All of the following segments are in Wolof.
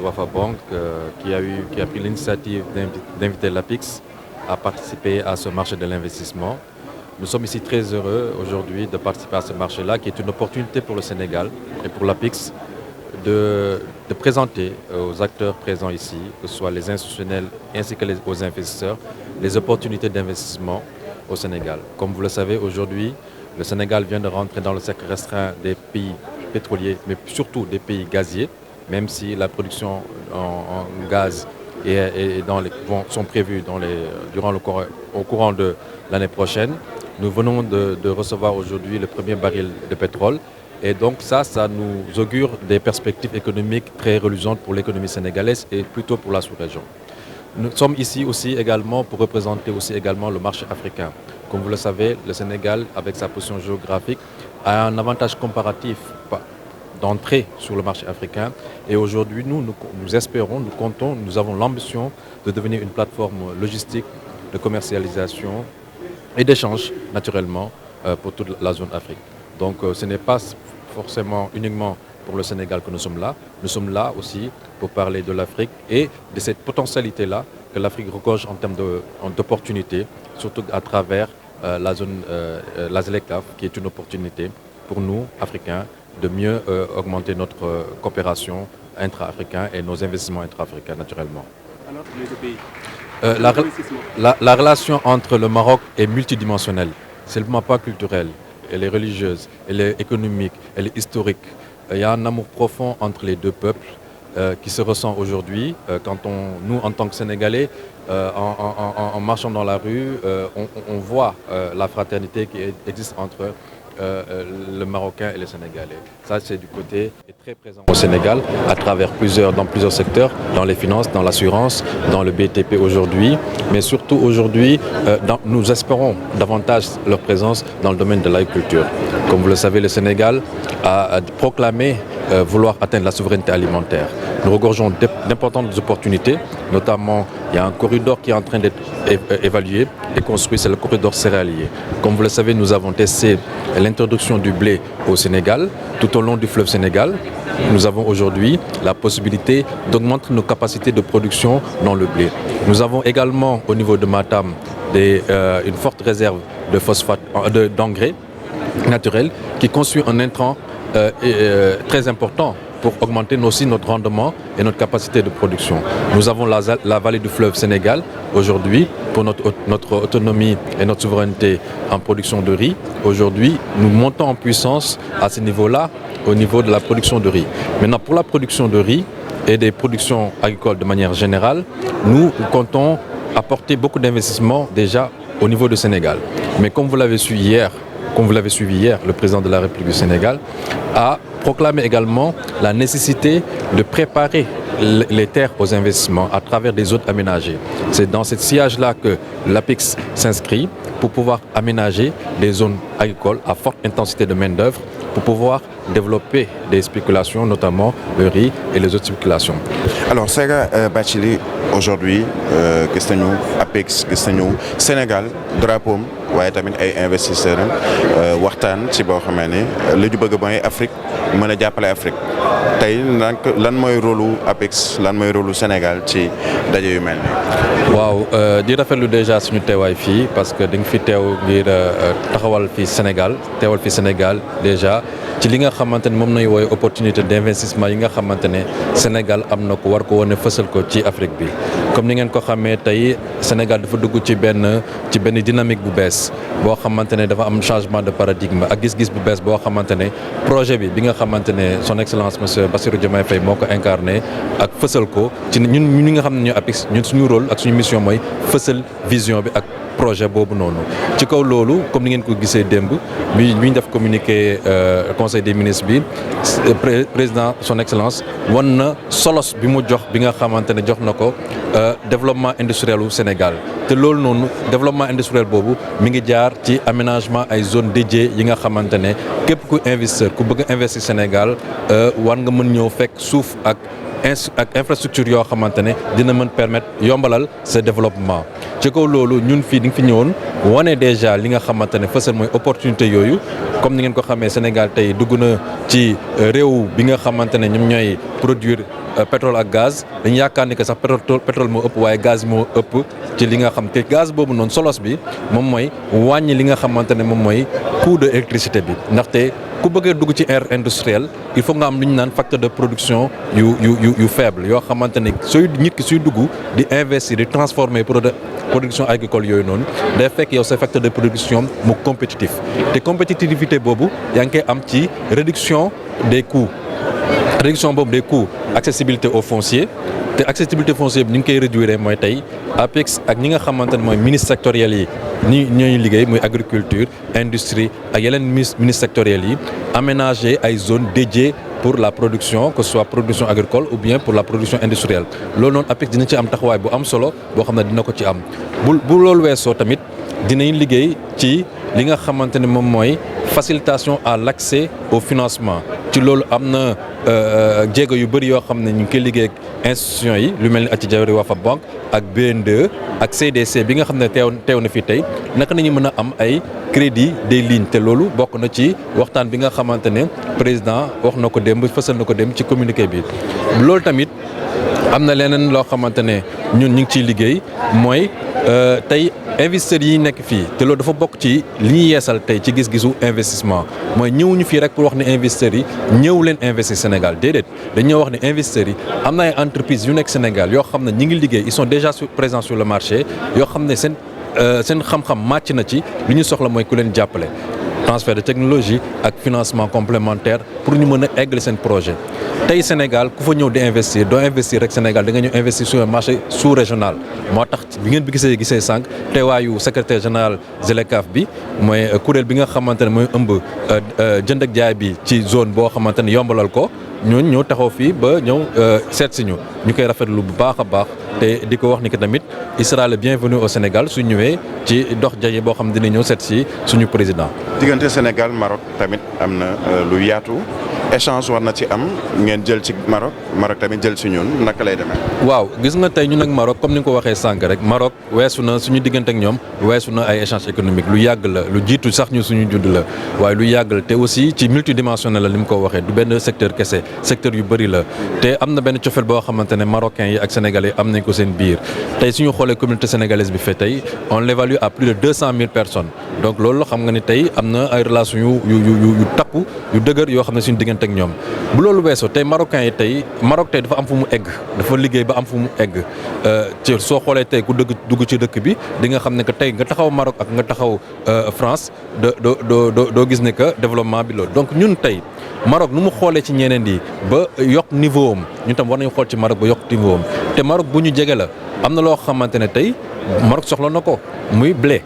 Wafa Bank qui a pris l'initiative d'inviter l'APIX à participer à ce marché de l'investissement. Nous sommes ici très heureux aujourd'hui de participer à ce marché-là qui est une opportunité pour le Sénégal et pour l'APIX de présenter aux acteurs présents ici, que ce soit les institutionnels ainsi que aux investisseurs, les opportunités d'investissement au Sénégal. Comme vous le savez, aujourd'hui, le Sénégal vient de rentrer dans le cercle restreint des pays pétroliers, mais surtout des pays gaziers, même si la production en gaz sont prévues au courant de l'année prochaine. Nous venons de recevoir aujourd'hui le premier baril de pétrole. Et donc ça nous augure des perspectives économiques très reluisantes pour l'économie sénégalaise et plutôt pour la sous-région. Nous sommes ici aussi également pour représenter aussi également le marché africain. Comme vous le savez, le Sénégal, avec sa position géographique, a un avantage comparatif d'entrée sur le marché africain. Et aujourd'hui, nous espérons, nous comptons, nous avons l'ambition de devenir une plateforme logistique de commercialisation et d'échange, naturellement, pour toute la zone Afrique. Donc ce n'est pas forcément uniquement pour le Sénégal que nous sommes là. Nous sommes là aussi pour parler de l'Afrique et de cette potentialité-là que l'Afrique regorge en termes d'opportunités, surtout à travers la zone, la ZLECAf, qui est une opportunité pour nous, Africains, de mieux augmenter notre coopération intra-africaine et nos investissements intra-africains, naturellement. Alors, les deux pays, la relation entre le Maroc est multidimensionnelle. C'est seulement pas culturelle. Elle est religieuse, elle est économique, elle est historique. Il y a un amour profond entre les deux peuples qui se ressent aujourd'hui. Quand nous, en tant que Sénégalais, en marchant dans la rue, on voit la fraternité qui existe entre le Marocain et le Sénégalais. Ça, c'est du côté est très présent au Sénégal, dans plusieurs secteurs, dans les finances, dans l'assurance, dans le BTP aujourd'hui, mais surtout aujourd'hui, nous espérons davantage leur présence dans le domaine de l'agriculture. Comme vous le savez, le Sénégal a proclamé vouloir atteindre la souveraineté alimentaire. Nous regorgeons d'importantes opportunités, notamment il y a un corridor qui est en train d'être évalué et construit, c'est le corridor céréalier. Comme vous le savez, nous avons testé l'introduction du blé au Sénégal, tout au long du fleuve Sénégal. Nous avons aujourd'hui la possibilité d'augmenter nos capacités de production dans le blé. Nous avons également au niveau de Matam une forte réserve de phosphate, d'engrais naturels qui constitue un intrant très important pour augmenter aussi notre rendement et notre capacité de production. Nous avons la vallée du fleuve Sénégal aujourd'hui pour notre autonomie et notre souveraineté en production de riz. Aujourd'hui, nous montons en puissance à ce niveau-là, au niveau de la production de riz. Maintenant, pour la production de riz et des productions agricoles de manière générale, nous comptons apporter beaucoup d'investissements déjà au niveau du Sénégal. Mais comme vous l'avez suivi hier, le président de la République du Sénégal a proclamé également la nécessité de préparer les terres aux investissements à travers des zones aménagées. C'est dans ce sillage-là que l'APIX s'inscrit pour pouvoir aménager des zones agricoles à forte intensité de main-d'œuvre pour pouvoir développer des spéculations, notamment le riz et les autres spéculations. Alors, Sega Bathily, aujourd'hui, gis nañu APEX, gis nañu Sénégal drapeau waaye tamit ay investisseurs waxtaan ci boo xamee ne li ñu bëgg mooy Afrique mën a jàppale Afrique tey lan mooy rôle APEX lan mooy rôle Sénégal ci daje yu mel nii. waaw di rafetlu déjà suñu teewaay fii parce que dañ fi teew ngir taxawal fi Sénégal déjà ci li nga xamante ne moom nañu woowee opportunité d'investissement yi nga xamante ne Sénégal am na ko war ko wane fësal ko ci Afrique bi. comme ni ngeen ko xamee tey Sénégal dafa dugg ci benn dynamique bu bees boo xamante ne dafa am changement de paradigme ak gis-gis bu bees boo xamante ne projet bi nga xamante ne son excellence monsieur Bassirou Diomaye Faye moo ko incarné ak fësal ko ci ñun ñi nga xam ne ñoo APEX ñun suñu rôle ak suñu mission mooy fësal vision bi ak projet boobu noonu. ci kaw loolu comme ni ngeen ko gisee démb bi ñu def communiqué conseil des ministres bi président son excellence wan na solos bi mu jox bi nga xamante ne jox na ko développement industriel u Sénégal te loolu noonu développement industriel boobu mi ngi jaar ci aménagement ay zones dédiées yi nga xamante ne képp ku investisseur ku bëgg a investir Sénégal war nga mën ñëw fekk suuf ak infrastructure yoo xamante ne dina mën permettre yombalal ce développement ci kaw loolu ñun fii di ngi fi ñëwoon wane déjà li nga xamante ne fësal mooy opportunité yooyu comme ni ngeen ko xamee Sénégal tey dugg na ci réew bi nga xamante ne ñoom ñooy produire pétrole ak gaz dañu yaakaar ni que sax pétrole moo ëpp waaye gaz moo ëpp ci li nga xam te gaz boobu noonu solos bi moom mooy wàññi li nga xamante ne moom mooy coût de électricité bi ndaxte ku bëggee dugg ci ère industrielle il faut nga am lu ñu naan facteur de production yu faible yoo xamante ne nit ki suy dugg di investir di transformer production agricole yooyu noonu day fekk yow sa facteur de production mu compétitif te compétitivité boobu yaa ngi koy am ci réduction des coûts boobu des coûts accessibilité au foncier te accessibilité foncier bi ni ñu koy réduire mooy tey APEX ak ñi nga xamante ne mooy ministres sectoriels yi ñooy liggéey muy agriculture industrie ak yeneen ministres sectoriels yi aménager ay zones dédiées pour la production que ce soit production agricole ou bien pour la production industrielle loolu noonu APEX dina ci am taxawaay bu am solo boo xam ne dina ko ci am bu loolu weesoo tamit dinañ liggéey ci li nga xamante ne moom mooy facilitation à l'accès au financement ci loolu am na jéego yu bëri yoo xam ne ñu ngi koy liggéey ak institutions yi lu mel ni Athi Diawara Wafa Bank ak BNDE ak CDC bi nga xam ne teew na fi tey naka nañu mën a am ay crédit des lignes te loolu bokk na ci waxtaan bi nga xamante ne président wax na ko démb fësal na ko démb ci communiqué bi loolu tamit am na leneen loo xamante ne ñun ñu ngi ciy liggéey mooy tey investisseurs yi nekk fii te loolu dafa bokk ci li ñuy yeesal tey ci gis-gisu investissement mooy ñëwuñu fii rek pour wax ne investisseurs yi ñëw leen investir Sénégal déedéet dañoo wax ne investisseurs yi am na ay entreprises yu nekk Sénégal yoo xam ne ñi ngi liggéey ils sont déjà présents sur le marché yoo xam ne seen xam-xam màcc na ci li ñu soxla mooy ku leen jàppale transfert de technologie ak financement complémentaire pour ñu mën a eggali seen projet tey Sénégal ku fa ñëw di investir doo investir rek Sénégal da nga ñëw investir sur un marché sous-régional moo tax bi ngeen bi gisee sànq teewaayu secrétaire général ZLECAf bi mooy kuréel bi nga xamante ne mooy ëmb jënd ak jaay bi ci zone boo xamante ne yombalal ko ñooñu ñëw taxaw fii ba ñëw seet si ñu koy rafetlu bu baax a baax te di ko wax ni que tamit il sera le bienvenu au Sénégal su ñëwee ci dox jaye boo xam ne dina ñëw seet si suñu président. diggante Sénégal Maroc tamit am na lu yaatu échange war na ci am ngeen jël ci Maroc tamit jël ci ñun naka lay demee. waaw gis nga tey ñun ak Maroc comme ni nga ko waxee sànq rek Maroc weesu na suñu diggante ak ñoom weesu na ay échange économique lu yàgg la lu jiitu sax ñu suñu judd la waaye lu yàgg la te aussi ci multidimensionnel la ni mu ko waxee du benn secteur kese secteur yu bëri la te am na benn cofeel boo xamante ne marocains yi ak sénégalais am nañ ko seen biir tey suñu xoolee communauté sénégalaise bi fait tey on l'évalue à plus de 200 000 personnes donc loolu xam nga ni tey am na ay relations yu takku yu dëgër yoo xam ne suñu diggante ak ñoom bu loolu weesoo tey marocains yi tey Maroc tey dafa am fu mu egg dafa liggéey ba am fu mu egg ci soo xoolee tey ku dugg ci dëkk bi di nga xam ne que tey nga taxaw Maroc ak nga taxaw France doo gis ne que développement bi loolu donc ñun tey Maroc nu mu xoolee ci ñeneen yi ba yokk niveau am ñun tam war nañu xool ci Maroc ba yokk niveau am te Maroc bu ñu jege la am na loo xamante ne tey Maroc soxla na ko muy blé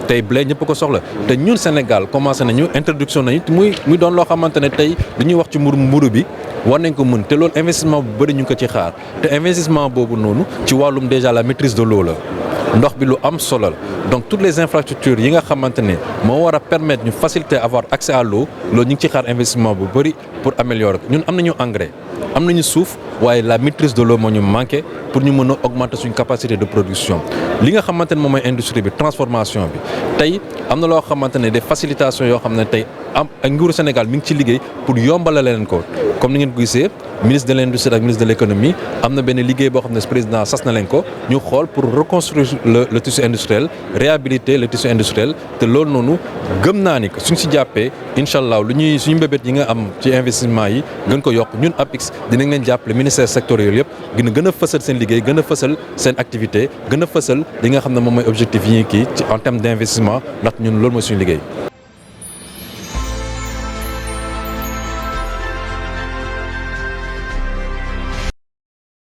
tey blé ñëpp ko soxla te ñun Sénégal commencé nañu introduction nañu muy doon loo xamante ne tey li ñuy wax ci mburu bi war nañ ko mën te loolu investissement bu bëri ñu ngi ko ci xaar te investissement boobu noonu ci wàllum déjà la maîtrise de l'eau la ndox bi lu am solo la donc toutes les infrastructures yi nga xamante ne moo war a permettre ñu faciliter avoir accès à l'eau loolu ñu ngi ci xaar investissement bu bëri pour améliorer ñun am nañu engrais am nañu suuf waaye la maîtrise de l'eau moo ñu manqué pour ñu mën a augmenter suñu capacité de production li nga xamante ne moom mooy industrie bi transformation bi tey am na loo xamante ne des facilitations yoo xam ne tey am ak nguuru Sénégal mi ngi ci liggéey pour yombala leen ko comme ni ngeen ko gisee ministre de l'industrie ak ministre de l'économie am na benn liggéey boo xam ne président sas na leen ko ñu xool pour reconstruire le tissu industriel réhabiliter le tissu industriel te loolu noonu gëm naa ni que suñ si jàppee incha allah suñu mbébét yi nga am ci investissement yi gën ko yokk ñun APIX dinañ leen jàppale ministère sectoriel yëpp gën a fësal seen liggéey gën a fësal seen activité gën a fësal li nga xam ne moom mooy objectif yi ñuy kii ci en termes d'investissement ndax ñun loolu mooy suñu liggéey